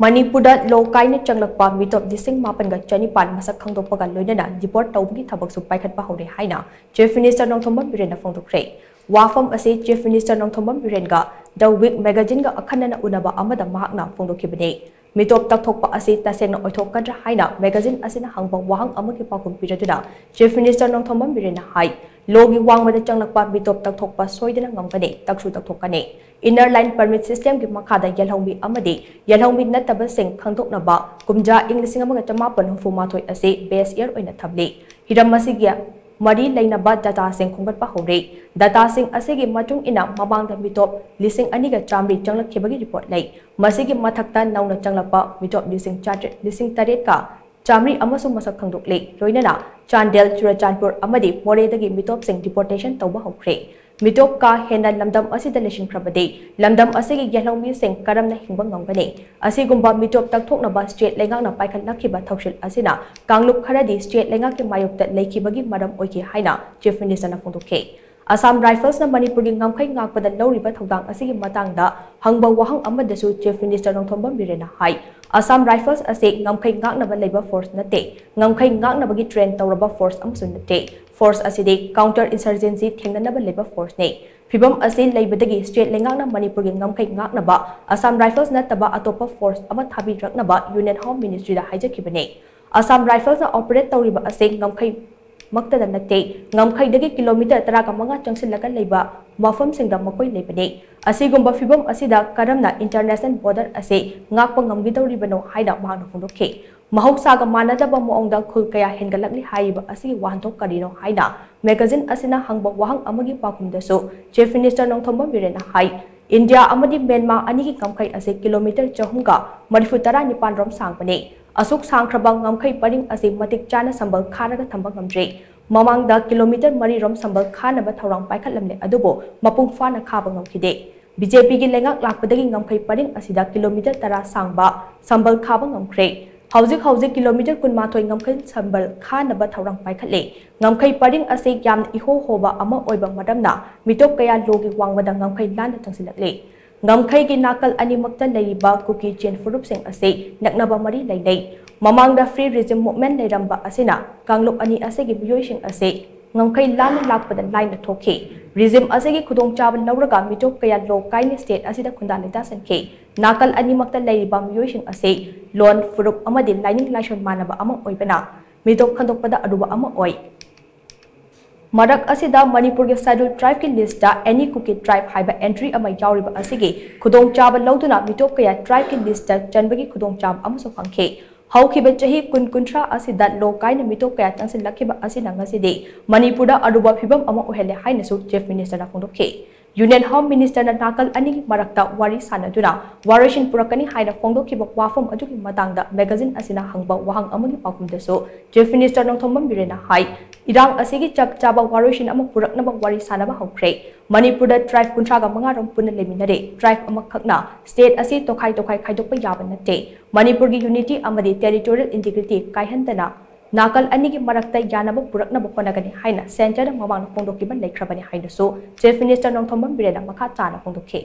Manipur lo Kaina Changlakpa Meetop lishing mapan ga chanipan Masak Khangdokpaga loinana Deport Toubagi Thabaksu Paikhatpa Houre haina Chief Minister Nongthombam Biren phongdokkhre Wafam ase Chief Minister Nongthombam Biren ga The Week magazine ga akhanana unnaba amada mahakna phongdokhibane Meetop takthokpa ase tasengna oithokadra haina magazine asina hangba wahang amagi pakum piraduna Chief Minister Nongthombam Biren hai logi wangmada changlakpa Meetop takthokpa soidana ngamgane taksu takthokane Inner line permit system ki makhada yalhongbi amadi yalhongbi nataba sing khangdoknaba kumja inglising amaga chamapan hufumathoi ase base year oina thabli hiram masigia mari lainaba data sing khonggatpa houre data sing ase gi matung ina mabangda Meetop lishing aniga chamri changlakhibagi report lai masigi mathakta nauna changlakpa Meetop lishing taret ka chamri amasung masak khangdokle loinana Chandel Churachandpur amadi moredagi Meetop sing deportation tawba hokre Meetop ka haina lamdam asida lishing krabade lamdam asigi yalhongmi sing karamna hingba ngamgane asigumba Meetop takthoknaba state lengakna paikhatlakiba thaushil asina kangluk kharadi state lengak ki mayokta leikibagi maram oiki haina Chief Minister na phongdokhe Assam Rifles na Manipuri ngamkhai ngakpada lawriba thodang asigi matangda hangba wahang amadasu Chief Minister Nongthombam Biren hai Assam Rifles ase ngamkhai ngaknaba leiba force nate ngamkhai ngaknabagi train tawraba force amsun nate force aside counter insurgency thengnanaba leiba force ne phibam ase leibadagi state lengakna Manipur gi ngamkhai ngaknaba Assam Rifles nataba atopa force ama thabi raknaba Union Home Ministry da haijakibane Assam Rifles na operate tawriba ase ngamkhai Maktada nate ngamkhai dagi kilometer 15 changsilaga leiba mafam singda makoi leibane asigumba fibam asida karamna international border ase ngakpa ngamgidawribano haida mahana phongdokhe mahoksaga manadaba moongda khul kaya hengalakli haiba asigi wahanthok karino haida magazine asina hangba wahang amagi pakumdasu Chief Minister Nongthombam Biren hai India amadi Myanmar anigi ngamkhai ase kilometer 419 rom sangpane Asuk sangkrabang ngamkhai paring ase matik chana sambal khanaga thamba ngamdre mamangda kilometer 3 rom sambal khanaba thorang paikhatlamne adubo mapung fana khaba ngamkhide BJP gi lengak lakpadagi ngamkhai paring asida kilometer 10 sangba sambal khaba ngamkhre hauzik kilometer 12 ngamkhai sambal khanaba thorang paikhatle ngamkhai paring ase yam iho hoba ama oiba madamna Meetop kaya logi wangmada ngamkhai landa tangsilakle Ngamkhai ki nakal animakta leiba kuki chain furup sing ase naknaba mari lainai mamangda free regime movement leiramba asina kangluk ani ase gi miyoi ase ngamkhai lan lakpada line thokhe regime ase gi khudong chab lawraga Meetop kaya lo kaini state asida khunda leta sankhe nakal animakta leiba miyoi ase lon furup amadi lining laishon manaba ama oibana Meetop khangdokpada aduba ama oi Marak asida Manipur ge scheduled tribe ki list da any cookie tribe haiba entry ama yauriba asigi khudong chaba lawduna Meetop kaya tribe ki list da chanbagi khudong chab amaso phangkhe haukiba chahi kuntra asida lo kaina Meetop kaya tangsin lakhiba asina ngasidi Manipur da aruba phibam ama ohele haina su Chief Minister na phongdokhe Union Home Minister na nakal ani marakta wari sanaduna warishin purakani haina phongdokhiba wafam adugi matangda magazine asina hangba wahang amagi pakumdasu Chief Minister Nongthombam Biren hai Irang asigi chap chaba warishin ama puraknaba wari sanaba hokre Manipur da tribe kuntraga mangarom punna leminare tribe ama khakna state asi tokhai khaidokpa yaba nate Manipur gi unity amadi territorial integrity kaihantana nakal anigi marakta yanaba puraknaba honagani haina center mamang phongdokkiba leikrabani hainasu Chief Minister Nongthombam Biren makha chana phongdokhe